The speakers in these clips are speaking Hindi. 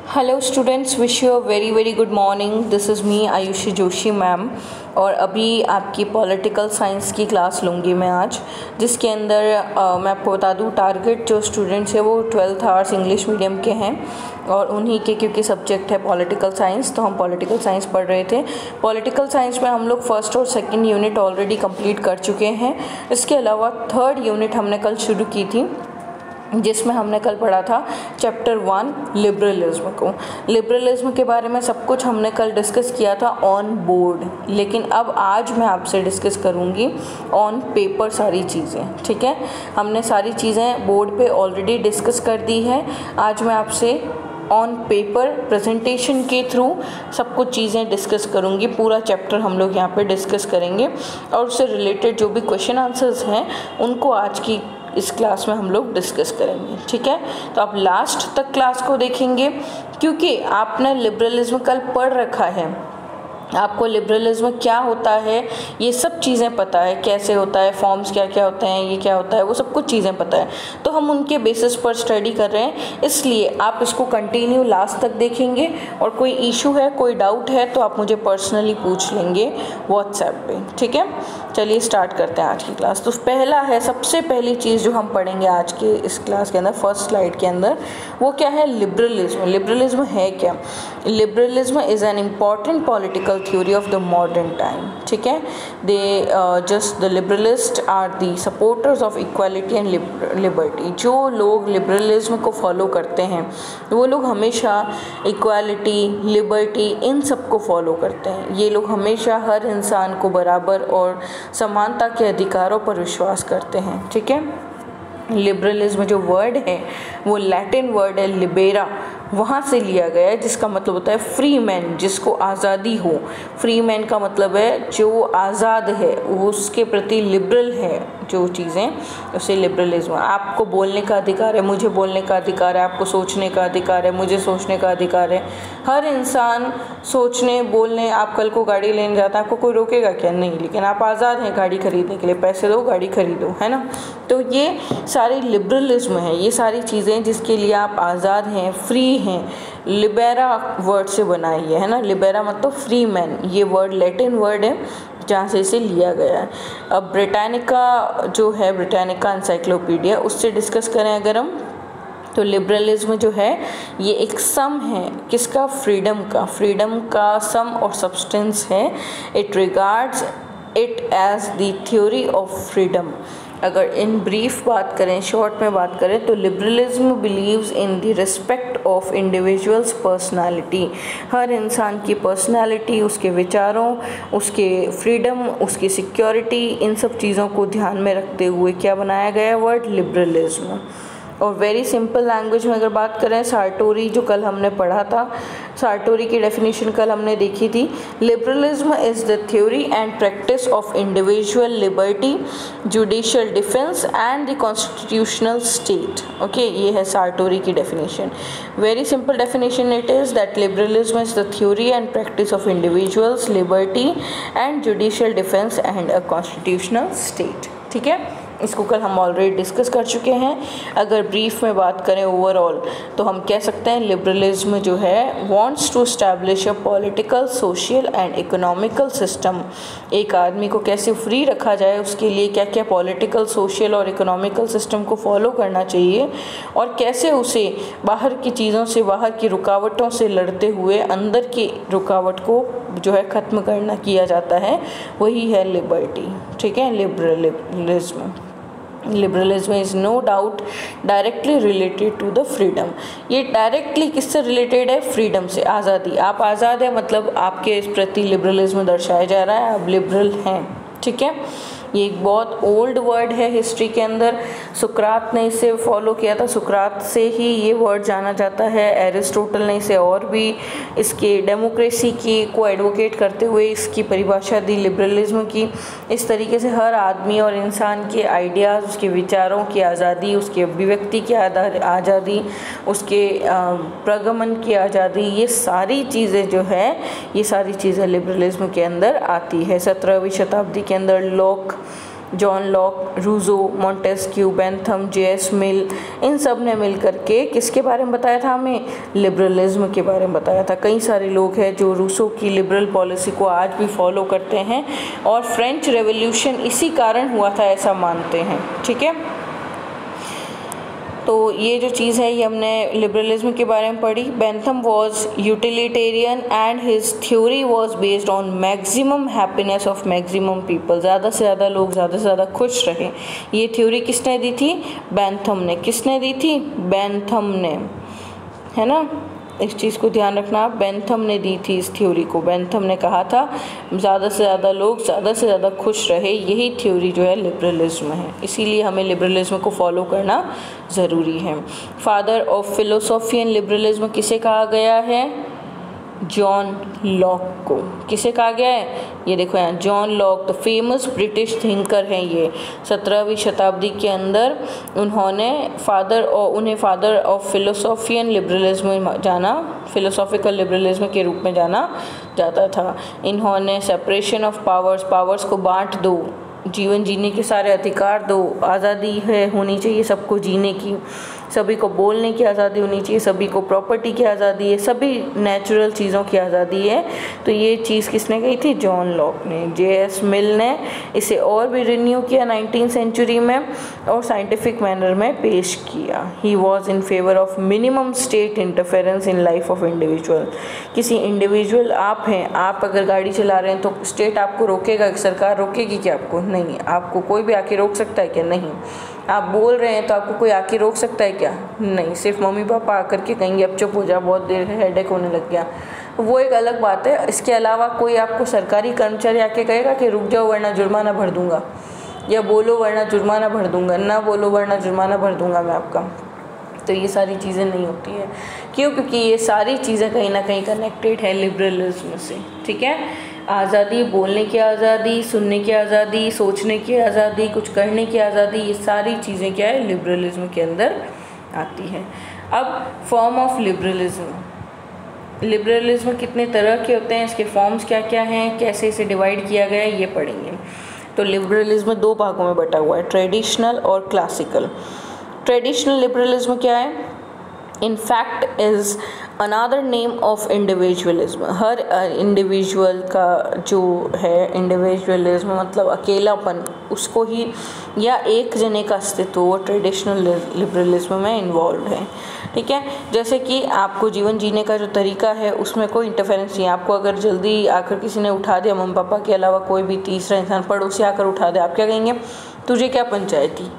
Hello students, wish you a very good morning. This is me Ayushi Joshi ma'am. और अभी आपकी पॉलिटिकल साइंस की क्लास लूँगी मैं आज, जिसके अंदर मैं आपको बता दूँ टारगेट जो स्टूडेंट्स है वो 12th आवर्स इंग्लिश मीडियम के हैं और उन्हीं के क्योंकि सब्जेक्ट है पॉलिटिकल साइंस, तो हम पॉलिटिकल साइंस पढ़ रहे थे। पॉलिटिकल साइंस में हम लोग फर्स्ट और सेकंड यूनिट ऑलरेडी कंप्लीट कर चुके हैं। इसके अलावा थर्ड यूनिट हमने कल शुरू की थी, जिसमें हमने कल पढ़ा था चैप्टर 1 लिबरलिज्म को। लिबरलिज्म के बारे में सब कुछ हमने कल डिस्कस किया था ऑन बोर्ड, लेकिन अब आज मैं आपसे डिस्कस करूँगी ऑन पेपर सारी चीज़ें। ठीक है, हमने सारी चीज़ें बोर्ड पे ऑलरेडी डिस्कस कर दी है। आज मैं आपसे ऑन पेपर प्रेजेंटेशन के थ्रू सब कुछ चीज़ें डिस्कस करूँगी। पूरा चैप्टर हम लोग यहाँ पे डिस्कस करेंगे और उससे रिलेटेड जो भी क्वेश्चन आंसर्स हैं उनको आज की इस क्लास में हम लोग डिस्कस करेंगे। ठीक है, तो आप लास्ट तक क्लास को देखेंगे क्योंकि आपने लिबरलिज्म कल पढ़ रखा है। आपको लिबरलिज्म क्या होता है ये सब चीज़ें पता है, कैसे होता है, फॉर्म्स क्या क्या होते हैं, ये क्या होता है, वो सब कुछ चीज़ें पता है। तो हम उनके बेसिस पर स्टडी कर रहे हैं, इसलिए आप इसको कंटिन्यू लास्ट तक देखेंगे और कोई इशू है, कोई डाउट है तो आप मुझे पर्सनली पूछ लेंगे व्हाट्सएप पे। ठीक है, चलिए स्टार्ट करते हैं आज की क्लास। तो पहला है, सबसे पहली चीज़ जो हम पढ़ेंगे आज के इस क्लास के अंदर फर्स्ट स्लाइड के अंदर, वो क्या है? लिबरलिज्म। लिबरलिज्म है क्या? Liberalism is an important political theory of the modern time. ठीक है, the liberalists are the supporters of equality and liberty. जो लोग लिबरलिज्म को फॉलो करते हैं वो लोग हमेशा इक्वालिटी, लिबर्टी, इन सब को फॉलो करते हैं। ये लोग हमेशा हर इंसान को बराबर और समानता के अधिकारों पर विश्वास करते हैं। ठीक है, लिबरलिज्म जो वर्ड है वो लैटिन वर्ड है लिबेरा, वहाँ से लिया गया है, जिसका मतलब होता है फ्री मैन, जिसको आज़ादी हो। फ्री मैन का मतलब है जो आज़ाद है, उसके प्रति लिबरल है जो चीज़ें, उसे लिबरलिज्म। आपको बोलने का अधिकार है, मुझे बोलने का अधिकार है, आपको सोचने का अधिकार है, मुझे सोचने का अधिकार है। हर इंसान सोचने, बोलने, आप कल को गाड़ी लेने जाता है, आपको कोई रोकेगा क्या? नहीं, लेकिन आप आज़ाद हैं गाड़ी खरीदने के लिए, पैसे दो गाड़ी खरीदो, है ना। तो ये सारी लिबरलिज्म है, ये सारी चीज़ें जिसके लिए आप आज़ाद हैं, फ्री हैं। लिबेरा वर्ड से बनाई है ना, लिबेरा मतलब फ्री मैन। ये वर्ड लैटिन वर्ड है जहाँ से इसे लिया गया है। अब ब्रिटानिका जो है, ब्रिटानिका एनसाइक्लोपीडिया, उससे डिस्कस करें अगर हम, तो लिबरलिज्म जो है ये एक सम है किसका? फ्रीडम का। फ्रीडम का सम और सब्सटेंस है। It regards it as the theory of freedom. अगर इन ब्रीफ बात करें, शॉर्ट में बात करें, तो liberalism believes in the respect of individuals personality. हर इंसान की पर्सनालिटी, उसके विचारों, उसके फ्रीडम, उसकी सिक्योरिटी, इन सब चीज़ों को ध्यान में रखते हुए क्या बनाया गया वर्ड? लिबरलिज्म। और वेरी सिंपल लैंग्वेज में अगर बात करें, सार्टोरी जो कल हमने पढ़ा था, सार्टोरी की डेफिनेशन कल हमने देखी थी। Liberalism is the theory and practice of individual liberty, judicial defence and the constitutional state. Okay, ये है सार्टोरी की definition. Very simple definition it is that liberalism is the theory and practice of individuals liberty and judicial defence and a constitutional state. ठीक है, इसको कल हम ऑलरेडी डिस्कस कर चुके हैं। अगर ब्रीफ में बात करें ओवरऑल, तो हम कह सकते हैं लिबरलिज्म जो है wants to establish a political, social and economical system. एक आदमी को कैसे फ्री रखा जाए, उसके लिए क्या क्या पॉलिटिकल, सोशल और इकोनॉमिकल सिस्टम को फॉलो करना चाहिए और कैसे उसे बाहर की चीज़ों से, बाहर की रुकावटों से लड़ते हुए अंदर की रुकावट को जो है ख़त्म करना किया जाता है, वही है लिबर्टी। ठीक है, liberalism. Liberalism is no doubt directly related to the freedom. ये डायरेक्टली किससे रिलेटेड है? फ्रीडम से, आज़ादी। आप आज़ाद है मतलब आपके इस प्रति लिबरलिज्म दर्शाया जा रहा है, आप लिबरल हैं। ठीक है, ये एक बहुत ओल्ड वर्ड है हिस्ट्री के अंदर। सुकरात ने इसे फॉलो किया था, सुकरात से ही ये वर्ड जाना जाता है। एरिस्टोटल ने इसे और भी इसके डेमोक्रेसी की को एडवोकेट करते हुए इसकी परिभाषा दी लिबरलिज्म की। इस तरीके से हर आदमी और इंसान के आइडियाज़, उसके विचारों की आज़ादी, उसके अभिव्यक्ति की आज़ादी, उसके प्रगमन की आज़ादी, ये सारी चीज़ें जो है, ये सारी चीज़ें लिबरलिज्म के अंदर आती है। 17वीं शताब्दी के अंदर Locke John Locke, Rousseau, Montesquieu, Bentham, J S. Mill, इन सब ने मिल करके किसके बारे में बताया था हमें? लिबरलिज्म के बारे में बताया था। कई सारे लोग हैं जो रूसो की लिबरल पॉलिसी को आज भी फॉलो करते हैं और फ्रेंच रेवोल्यूशन इसी कारण हुआ था ऐसा मानते हैं। ठीक है, तो ये जो चीज़ है ये हमने लिबरलिज्म के बारे में पढ़ी। Bentham was utilitarian and his theory was based on maximum happiness of maximum people, ज़्यादा से ज़्यादा लोग ज़्यादा से ज़्यादा खुश रहें। ये थ्योरी किसने दी थी? बेंथम ने। किसने दी थी? बेंथम ने, है ना, इस चीज़ को ध्यान रखना। बेंथम ने दी थी इस थ्योरी को। बेंथम ने कहा था ज़्यादा से ज़्यादा लोग ज़्यादा से ज़्यादा खुश रहे, यही थ्योरी जो है लिबरलिज्म है। इसीलिए हमें लिबरलिज्म को फॉलो करना ज़रूरी है। Father of philosophy and liberalism किसे कहा गया है? जॉन लॉक को। किसे कहा गया है? ये देखो यहाँ, John Locke the famous British thinker हैं ये। 17वीं शताब्दी के अंदर उन्होंने उन्हें father of philosophy and liberalism जाना, फिलोसॉफिकल लिबरलिज्म के रूप में जाना जाता था। इन्होंने सेपरेशन ऑफ पावर्स को बांट दो, जीवन जीने के सारे अधिकार दो, आज़ादी है होनी चाहिए सबको जीने की, सभी को बोलने की आज़ादी होनी चाहिए, सभी को प्रॉपर्टी की आज़ादी है, सभी नेचुरल चीज़ों की आज़ादी है। तो ये चीज़ किसने कही थी? जॉन लॉक ने। जे.एस. मिल ने इसे और भी रिन्यू किया 19वीं सेंचुरी में और साइंटिफिक मैनर में पेश किया। He was in favour of minimum state interference in life of individual. किसी इंडिविजुअल, आप हैं, आप अगर गाड़ी चला रहे हैं तो स्टेट आपको रोकेगा, सरकार रोकेगी क्या आपको? नहीं। आपको कोई भी आके रोक सकता है क्या? नहीं। आप बोल रहे हैं तो आपको कोई आके रोक सकता है क्या? नहीं। सिर्फ मम्मी पापा आकर के कहेंगे अब चुप हो जा, बहुत देर है, हेडेक होने लग गया, वो एक अलग बात है। इसके अलावा कोई आपको सरकारी कर्मचारी आके कहेगा कि रुक जाओ वरना जुर्माना भर दूंगा, या बोलो वरना जुर्माना भर दूंगा, ना बोलो वरना जुर्माना भर दूंगा मैं आपका। तो ये सारी चीज़ें नहीं होती है। क्यों? क्योंकि ये सारी चीज़ें कहीं ना कहीं कनेक्टेड है लिबरलिज्म से। ठीक है, आज़ादी, बोलने की आज़ादी, सुनने की आज़ादी, सोचने की आज़ादी, कुछ करने की आज़ादी, ये सारी चीज़ें क्या है? लिबरलिज्म के अंदर आती है। अब फॉर्म ऑफ लिबरलिज्म। लिबरलिज्म कितने तरह के होते हैं, इसके फॉर्म्स क्या क्या हैं, कैसे इसे डिवाइड किया गया है, ये पढ़ेंगे। तो लिबरलिज्म दो भागों में बटा हुआ है, ट्रेडिशनल और क्लासिकल। ट्रेडिशनल लिबरलिज्म क्या है? In fact is another name of individualism. Her individual का जो है इंडिविजुअलिज्म मतलब अकेलापन, उसको ही या एक जने का अस्तित्व वो ट्रेडिशनल लिबरलिज्म में इन्वॉल्व है। ठीक है, जैसे कि आपको जीवन जीने का जो तरीका है उसमें कोई इंटरफेरेंस नहीं है। आपको अगर जल्दी आकर किसी ने उठा दिया, मम्मी पापा के अलावा कोई भी तीसरा इंसान पड़ोसी आकर उठा दे, आप क्या कहेंगे? तुझे क्या पंचायती,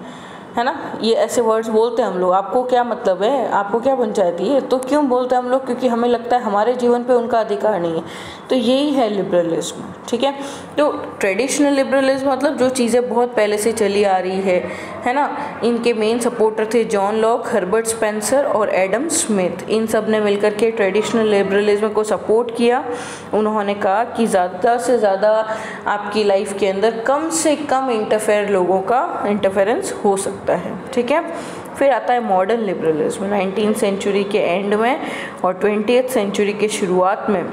है ना? ये ऐसे वर्ड्स बोलते हैं हम लोग। आपको क्या मतलब है, आपको क्या पंचायती है? तो क्यों बोलते हैं हम लोग? क्योंकि हमें लगता है हमारे जीवन पे उनका अधिकार नहीं है। तो यही है लिबरलिज्म। ठीक है, तो ट्रेडिशनल लिबरलिज्म मतलब जो चीज़ें बहुत पहले से चली आ रही है ना। इनके मेन सपोर्टर थे जॉन लॉक, हर्बर्ट स्पेंसर और एडम स्मिथ। इन सब ने मिलकर के ट्रेडिशनल लिबरलिज्म को सपोर्ट किया। उन्होंने कहा कि ज़्यादा से ज़्यादा आपकी लाइफ के अंदर कम से कम लोगों का इंटरफेरेंस हो सकता है। ठीक है, फिर आता है मॉडर्न लिबरलिज्म 19वीं सेंचुरी के एंड में और 20वीं सेंचुरी के शुरुआत में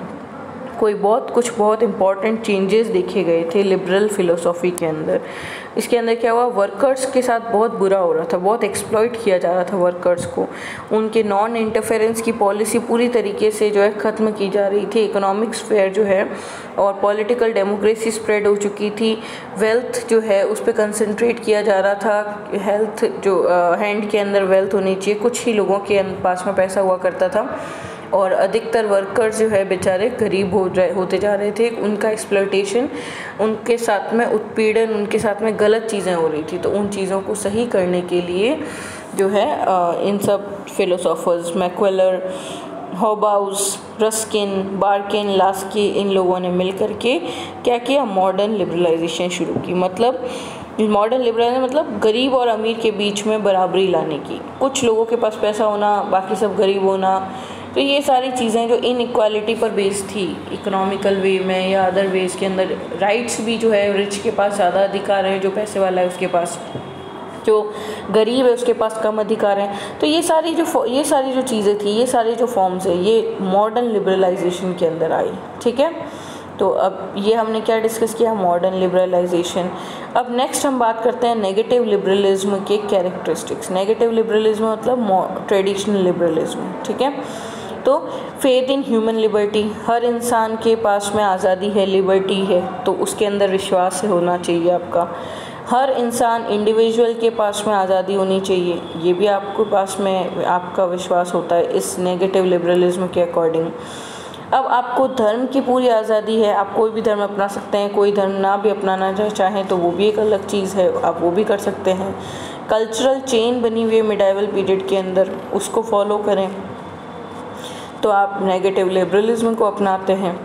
बहुत इंपॉर्टेंट चेंजेस देखे गए थे लिबरल फिलोसॉफी के अंदर। इसके अंदर क्या हुआ? वर्कर्स के साथ बहुत बुरा हो रहा था, बहुत एक्सप्लॉइट किया जा रहा था वर्कर्स को। उनके नॉन इंटरफेरेंस की पॉलिसी पूरी तरीके से जो है ख़त्म की जा रही थी। इकोनॉमिक स्फेयर जो है और पॉलिटिकल डेमोक्रेसी स्प्रेड हो चुकी थी। वेल्थ जो है उस पर कंसंट्रेट किया जा रहा था। हेल्थ जो हैंड के अंदर वेल्थ होनी चाहिए, कुछ ही लोगों के पास में पैसा हुआ करता था और अधिकतर वर्कर्स जो है बेचारे गरीब होते जा रहे थे। उनका एक्सप्लॉयटेशन, उनके साथ में उत्पीड़न, उनके साथ में गलत चीज़ें हो रही थी। तो उन चीज़ों को सही करने के लिए जो है इन सब फिलोसोफर्स मैक्वेलर, हॉबाउस, रस्किन, बार्किन, लास्की, इन लोगों ने मिल कर के क्या किया? मॉडर्न लिबरलाइजेशन शुरू की। मतलब मॉडर्न लिबरलाइजेशन मतलब गरीब और अमीर के बीच में बराबरी लाने की। कुछ लोगों के पास पैसा होना, बाकी सब गरीब होना। तो ये सारी चीज़ें जो इनइक्वालिटी पर बेस्ड थी, इकोनॉमिकल वे में या अदर वेज के अंदर, राइट्स भी जो है रिच के पास ज़्यादा अधिकार है, जो पैसे वाला है उसके पास, जो गरीब है उसके पास कम अधिकार हैं। तो ये सारी जो चीज़ें थी, ये सारे जो फॉर्म्स है, ये मॉडर्न लिबरलाइजेशन के अंदर आई। ठीक है, तो अब ये हमने क्या डिस्कस किया, मॉडर्न लिबरलाइजेशन। अब नेक्स्ट हम बात करते हैं नेगेटिव लिबरलिज्म के कैरेक्टरिस्टिक्स। नेगेटिव लिबरलिज्म मतलब ट्रेडिशनल लिबरलिज्म, ठीक है। तो फेथ इन ह्यूमन लिबर्टी, हर इंसान के पास में आज़ादी है, लिबर्टी है, तो उसके अंदर विश्वास होना चाहिए आपका। हर इंसान इंडिविजुअल के पास में आज़ादी होनी चाहिए, ये भी आपको पास में आपका विश्वास होता है इस नेगेटिव लिबरलिज्म के अकॉर्डिंग। अब आपको धर्म की पूरी आज़ादी है, आप कोई भी धर्म अपना सकते हैं, कोई धर्म ना भी अपनाना चाहें तो वो भी एक अलग चीज़ है, आप वो भी कर सकते हैं। कल्चरल चेन बनी हुई है मिडाइवल पीरियड के अंदर, उसको फॉलो करें तो आप नेगेटिव लिबरलिज्म को अपनाते हैं।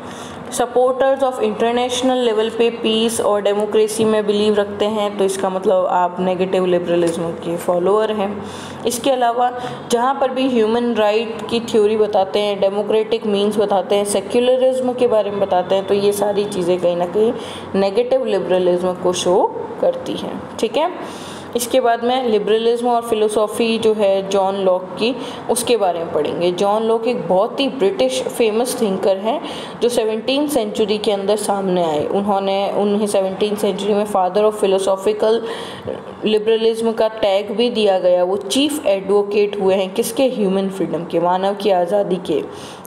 सपोर्टर्स ऑफ इंटरनेशनल लेवल पे पीस और डेमोक्रेसी में बिलीव रखते हैं, तो इसका मतलब आप नेगेटिव लिबरलिज्म के फॉलोअर हैं। इसके अलावा जहाँ पर भी ह्यूमन राइट की थ्योरी बताते हैं, डेमोक्रेटिक मीन्स बताते हैं, सेक्युलरिज्म के बारे में बताते हैं, तो ये सारी चीज़ें कहीं ना कहीं नेगेटिव लिबरलिज्म को शो करती हैं, ठीक है। इसके बाद में लिबरलिज्म और फिलोसॉफी जो है जॉन लॉक की, उसके बारे में पढ़ेंगे। जॉन लॉक एक बहुत ही ब्रिटिश फेमस थिंकर हैं जो 17th सेंचुरी के अंदर सामने आए। उन्हें 17th सेंचुरी में फादर ऑफ फिलोसॉफिकल लिबरलिज्म का टैग भी दिया गया। वो चीफ एडवोकेट हुए हैं किसके, ह्यूमन फ्रीडम के, मानव की आज़ादी के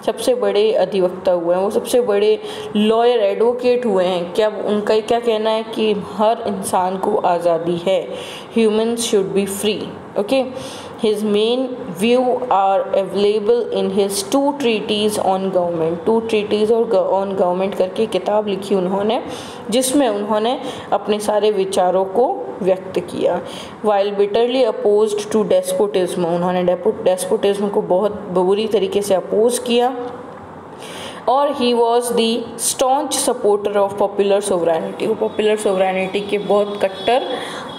सबसे बड़े अधिवक्ता हुए हैं, वो सबसे बड़े लॉयर एडवोकेट हुए हैं। क्या उनका क्या कहना है कि हर इंसान को आज़ादी है, humans should be free, okay. His main view are available in his two treatises on government करके किताब लिखी उन्होंने, जिसमें उन्होंने अपने सारे विचारों को व्यक्त किया। While bitterly opposed to despotism, उन्होंने डेस्पोटिज्म को बहुत बुरी तरीके से अपोज किया। और he was the staunch supporter of popular sovereignty, वो पॉपुलर सोवरेनिटी के बहुत कट्टर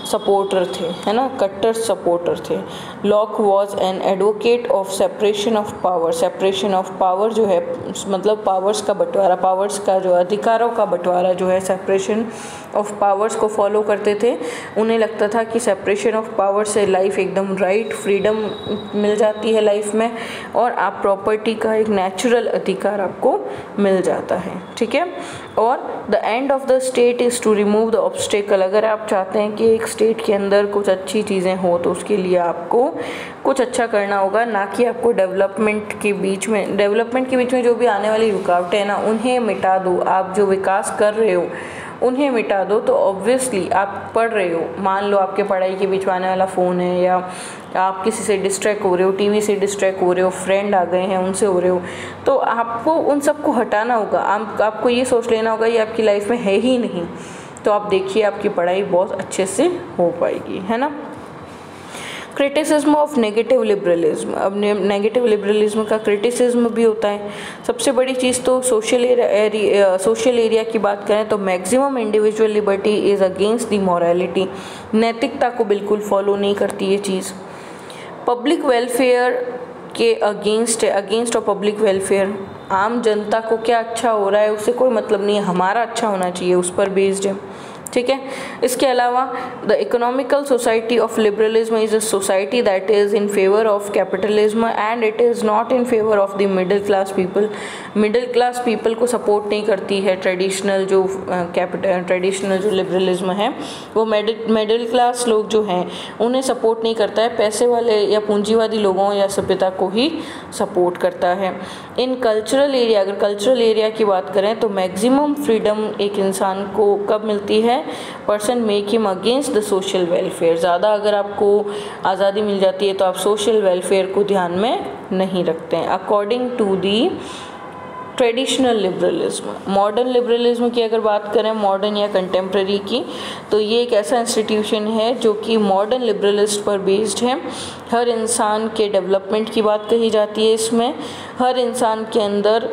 सपोर्टर थे, है ना, कट्टर सपोर्टर थे। Lock was an advocate of separation of power. Separation of power जो है मतलब पावर्स का बंटवारा, पावर्स का जो अधिकारों का बंटवारा जो है, सेपरेशन ऑफ पावर्स को फॉलो करते थे। उन्हें लगता था कि सेपरेशन ऑफ पावर से लाइफ एकदम राइट, फ्रीडम मिल जाती है लाइफ में, और आप प्रॉपर्टी का एक नेचुरल अधिकार आपको मिल जाता है, ठीक है। और the end of the state is to remove the obstacle. अगर आप चाहते हैं कि एक स्टेट के अंदर कुछ अच्छी चीज़ें हो तो उसके लिए आपको कुछ अच्छा करना होगा, ना कि आपको डेवलपमेंट के बीच में जो भी आने वाली रुकावटें हैं ना, उन्हें मिटा दो। आप जो विकास कर रहे हो उन्हें मिटा दो। तो ऑब्वियसली आप पढ़ रहे हो, मान लो आपके पढ़ाई के बीच में आने वाला फ़ोन है, या आप किसी से डिस्ट्रैक्ट हो रहे हो, टीवी से डिस्ट्रैक्ट हो रहे हो, फ्रेंड आ गए हैं उनसे हो रहे हो, तो आपको उन सबको हटाना होगा। आपको ये सोच लेना होगा ये आपकी लाइफ में है ही नहीं, तो आप देखिए आपकी पढ़ाई बहुत अच्छे से हो पाएगी, है ना। Criticism of negative liberalism. अब नेगेटिव लिबरलिज्म का क्रिटिसिज्म भी होता है। सबसे बड़ी चीज़ तो सोशल एरिया की बात करें तो maximum individual liberty is against the morality. नैतिकता को बिल्कुल फॉलो नहीं करती ये चीज़। पब्लिक वेलफेयर के अगेंस्ट ऑफ पब्लिक वेलफेयर। आम जनता को क्या अच्छा हो रहा है उससे कोई मतलब नहीं है, हमारा अच्छा होना चाहिए, उस पर बेस्ड है, ठीक है। इसके अलावा the economical society of liberalism is a society that is in favour of capitalism and it is not in favour of the middle class people. Middle class people को सपोर्ट नहीं करती है ट्रेडिशनल जो लिबरलिज्म है, वो मिडिल क्लास लोग जो हैं उन्हें सपोर्ट नहीं करता है, पैसे वाले या पूंजीवादी लोगों या सभ्यता को ही सपोर्ट करता है। इन कल्चरल एरिया, अगर कल्चरल एरिया की बात करें तो मैक्सिमम फ्रीडम एक इंसान को कब मिलती है, person make him against the social welfare. ज़्यादा अगर आपको आज़ादी मिल जाती है तो आप सोशल वेलफेयर को ध्यान में नहीं रखते हैं। According to the traditional liberalism. Modern liberalism की अगर बात करें, मॉडर्न या कंटेम्प्रेरी की, तो ये एक ऐसा इंस्टीट्यूशन है जो कि मॉडर्न लिबरलिस्ट पर बेस्ड है। हर इंसान के डेवलपमेंट की बात कही जाती है इसमें। हर इंसान के अंदर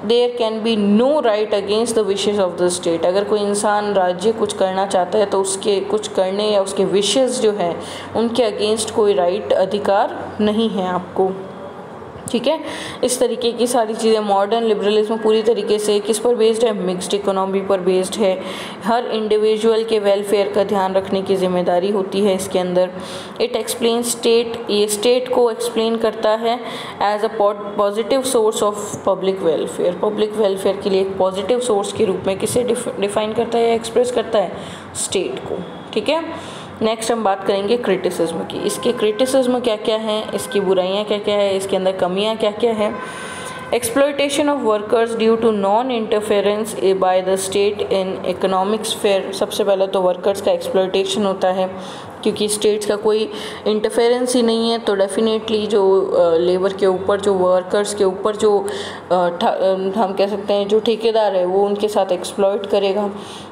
there can be no right against the wishes of the state. अगर कोई इंसान राज्य कुछ करना चाहता है तो उसके कुछ करने या उसके विशेज़ जो हैं उनके अगेंस्ट कोई राइट अधिकार नहीं है आपको, ठीक है। इस तरीके की सारी चीज़ें। मॉडर्न लिबरलिज्म पूरी तरीके से किस पर बेस्ड है? मिक्स्ड इकोनॉमी पर बेस्ड है। हर इंडिविजुअल के वेलफेयर का ध्यान रखने की जिम्मेदारी होती है इसके अंदर। इट एक्सप्लेन स्टेट, ये स्टेट को एक्सप्लेन करता है as a positive source of public welfare. Public welfare के लिए एक पॉजिटिव सोर्स के रूप में किसे डिफाइन करता है या एक्सप्रेस करता है? स्टेट को। ठीक है। नेक्स्ट हम बात करेंगे क्रिटिसिज्म की। इसके क्रिटिसिज्म क्या क्या हैं, इसकी बुराइयां क्या क्या है, इसके अंदर कमियां क्या क्या है। Exploitation of workers due to non interference by the state in economic sphere. सबसे पहले तो वर्कर्स का एक्सप्लॉयटेशन होता है क्योंकि स्टेट्स का कोई इंटरफेरेंस ही नहीं है, तो डेफिनेटली जो लेबर के ऊपर, जो वर्कर्स के ऊपर जो हम कह सकते हैं जो ठेकेदार है वो उनके साथ एक्सप्लॉयट करेगा।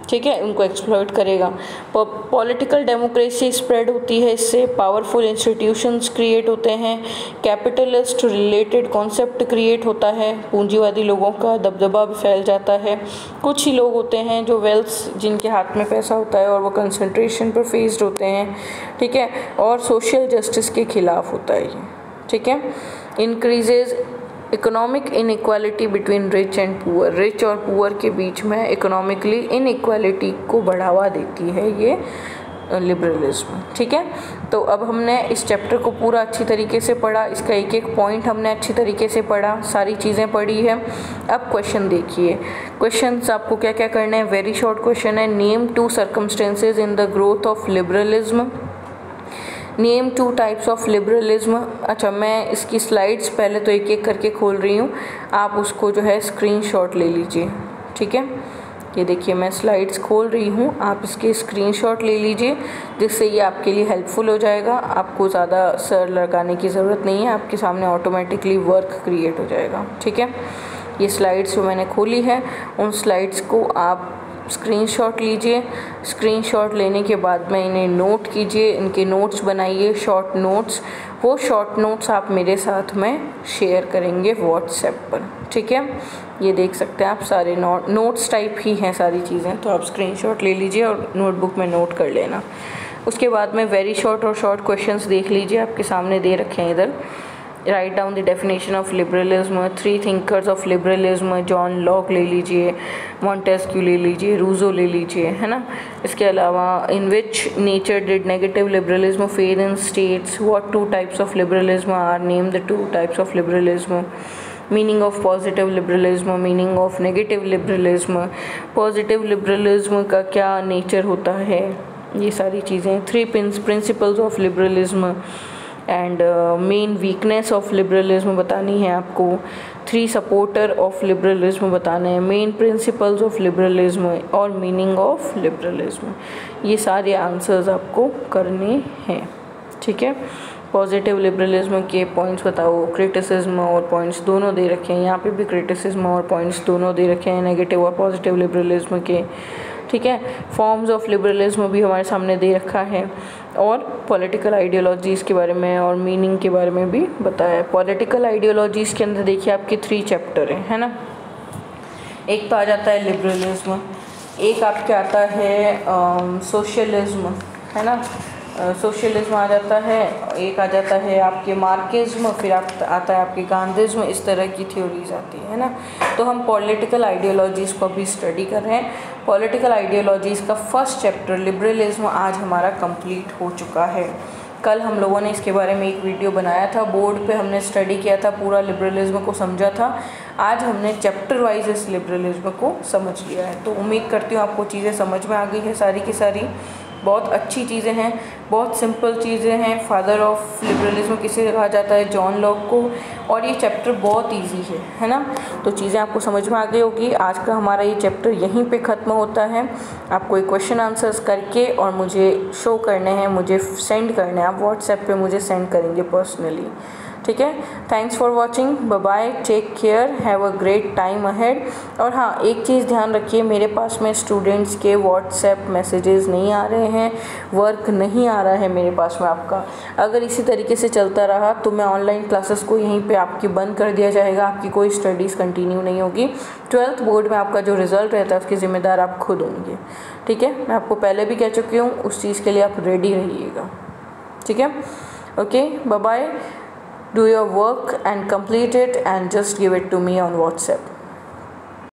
ठीक है, उनको एक्सप्लॉयट करेगा। पॉलिटिकल डेमोक्रेसी स्प्रेड होती है इससे। पावरफुल इंस्टीट्यूशंस क्रिएट होते हैं। कैपिटलिस्ट रिलेटेड कॉन्सेप्ट क्रिएट होता है। पूंजीवादी लोगों का दबदबा भी फैल जाता है। कुछ ही लोग होते हैं जो वेल्थ, जिनके हाथ में पैसा होता है और वो कंसंट्रेशन पर फेस्ड होते हैं। ठीक है, और सोशल जस्टिस के खिलाफ होता है ये। ठीक है। Increases economic inequality between rich and poor. Rich और पुअर के बीच में इकोनॉमिकली इनइक्वालिटी को बढ़ावा देती है ये लिबरलिज्म। ठीक है। तो अब हमने इस चैप्टर को पूरा अच्छी तरीके से पढ़ा, इसका एक एक पॉइंट हमने अच्छी तरीके से पढ़ा, सारी चीज़ें पढ़ी है। अब क्वेश्चन देखिए। क्वेश्चंस आपको क्या क्या करने हैं? वेरी शॉर्ट क्वेश्चन है। Name 2 circumstances in the growth of liberalism. Name 2 types of liberalism. अच्छा, मैं इसकी स्लाइड्स पहले तो एक एक करके खोल रही हूँ, आप उसको जो है स्क्रीनशॉट ले लीजिए। ठीक है, ये देखिए मैं स्लाइड्स खोल रही हूँ, आप इसके स्क्रीनशॉट ले लीजिए, जिससे ये आपके लिए हेल्पफुल हो जाएगा। आपको ज़्यादा सर लगाने की ज़रूरत नहीं है, आपके सामने ऑटोमेटिकली वर्क क्रिएट हो जाएगा। ठीक है, ये स्लाइड्स जो मैंने खोली है, उन स्लाइड्स को आप स्क्रीनशॉट लीजिए। स्क्रीनशॉट लेने के बाद में इन्हें नोट कीजिए, इनके नोट्स बनाइए, शॉर्ट नोट्स। वो शॉर्ट नोट्स आप मेरे साथ में शेयर करेंगे व्हाट्सएप पर। ठीक है, ये देख सकते हैं आप, सारे नोट्स टाइप ही हैं सारी चीज़ें, तो आप स्क्रीनशॉट ले लीजिए और नोटबुक में नोट कर लेना। उसके बाद में वेरी शॉर्ट और शॉर्ट क्वेश्चंस देख लीजिए, आपके सामने दे रखे हैं इधर। Write down the definition of liberalism. 3 thinkers of liberalism, John Locke ले लीजिए, मॉन्टेस्क्यू ले लीजिए, रूजो ले लीजिए, है ना। इसके अलावा in which nature did negative liberalism fail in states, what 2 types of liberalism are, name the 2 types of liberalism, meaning of positive liberalism, meaning of negative liberalism, positive liberalism का क्या नेचर होता है, ये सारी चीज़ें। 3 principles of liberalism and main weakness of liberalism बतानी है आपको। 3 सपोर्टर ऑफ लिबरलिज्म बताने हैं, मेन प्रिंसिपल्स ऑफ लिबरलिज्म और मीनिंग ऑफ लिबरलिज्म। ये सारे आंसर्स आपको करने हैं। ठीक है, पॉजिटिव लिबरलिज्म के पॉइंट्स बताओ। क्रिटिसिज्म और पॉइंट्स दोनों दे रखे हैं, यहाँ पे भी क्रिटिसिज्म और पॉइंट्स दोनों दे रखे हैं, नेगेटिव और पॉजिटिव लिबरलिज्म के। ठीक है, फॉर्म्स ऑफ लिबरलिज्म भी हमारे सामने दे रखा है, और पॉलिटिकल आइडियोलॉजीज़ के बारे में और मीनिंग के बारे में भी बताया है। पॉलिटिकल आइडियोलॉजीज़ के अंदर देखिए आपके 3 चैप्टर हैं, है ना। एक तो आ जाता है लिबरलिज्म, एक आपके आता है सोशलिज्म, है ना, सोशलिज्म आ जाता है, एक आ जाता है आपके मार्क्सिज्म, फिर आता है आपके गांधीज्म। इस तरह की थ्योरीज आती है ना। तो हम पॉलिटिकल आइडियोलॉजीज़ को भी स्टडी कर रहे हैं। पॉलिटिकल आइडियोलॉजीज़ का फर्स्ट चैप्टर लिबरलिज्म आज हमारा कंप्लीट हो चुका है। कल हम लोगों ने इसके बारे में एक वीडियो बनाया था, बोर्ड पे हमने स्टडी किया था, पूरा लिबरलिज्म को समझा था। आज हमने चैप्टर वाइज इस लिबरलिज्म को समझ लिया है। तो उम्मीद करती हूँ आपको चीज़ें समझ में आ गई है सारी की सारी। बहुत अच्छी चीज़ें हैं, बहुत सिंपल चीज़ें हैं। फादर ऑफ लिबरलिज्म किसे कहा जाता है? जॉन लॉक को। और ये चैप्टर बहुत इजी है ना। तो चीज़ें आपको समझ में आ गई होगी। आज का हमारा ये चैप्टर यहीं पे ख़त्म होता है। आपको एक क्वेश्चन आंसर्स करके और मुझे शो करने हैं, मुझे सेंड करने हैं, आप व्हाट्सएप पे मुझे सेंड करेंगे पर्सनली। ठीक है, thanks for watching, bye bye, take care, have a great time ahead. और हाँ, एक चीज़ ध्यान रखिए, मेरे पास में स्टूडेंट्स के व्हाट्सएप मैसेजेस नहीं आ रहे हैं, वर्क नहीं आ रहा है मेरे पास में आपका। अगर इसी तरीके से चलता रहा तो मैं ऑनलाइन क्लासेस को यहीं पे आपकी बंद कर दिया जाएगा, आपकी कोई स्टडीज़ कंटिन्यू नहीं होगी। 12th बोर्ड में आपका जो रिज़ल्ट रहता है उसके ज़िम्मेदार आप खुद होंगे। ठीक है, मैं आपको पहले भी कह चुकी हूँ, उस चीज़ के लिए आप रेडी रहिएगा। ठीक है, okay, bye bye. Do your work and complete it and just give it to me on WhatsApp.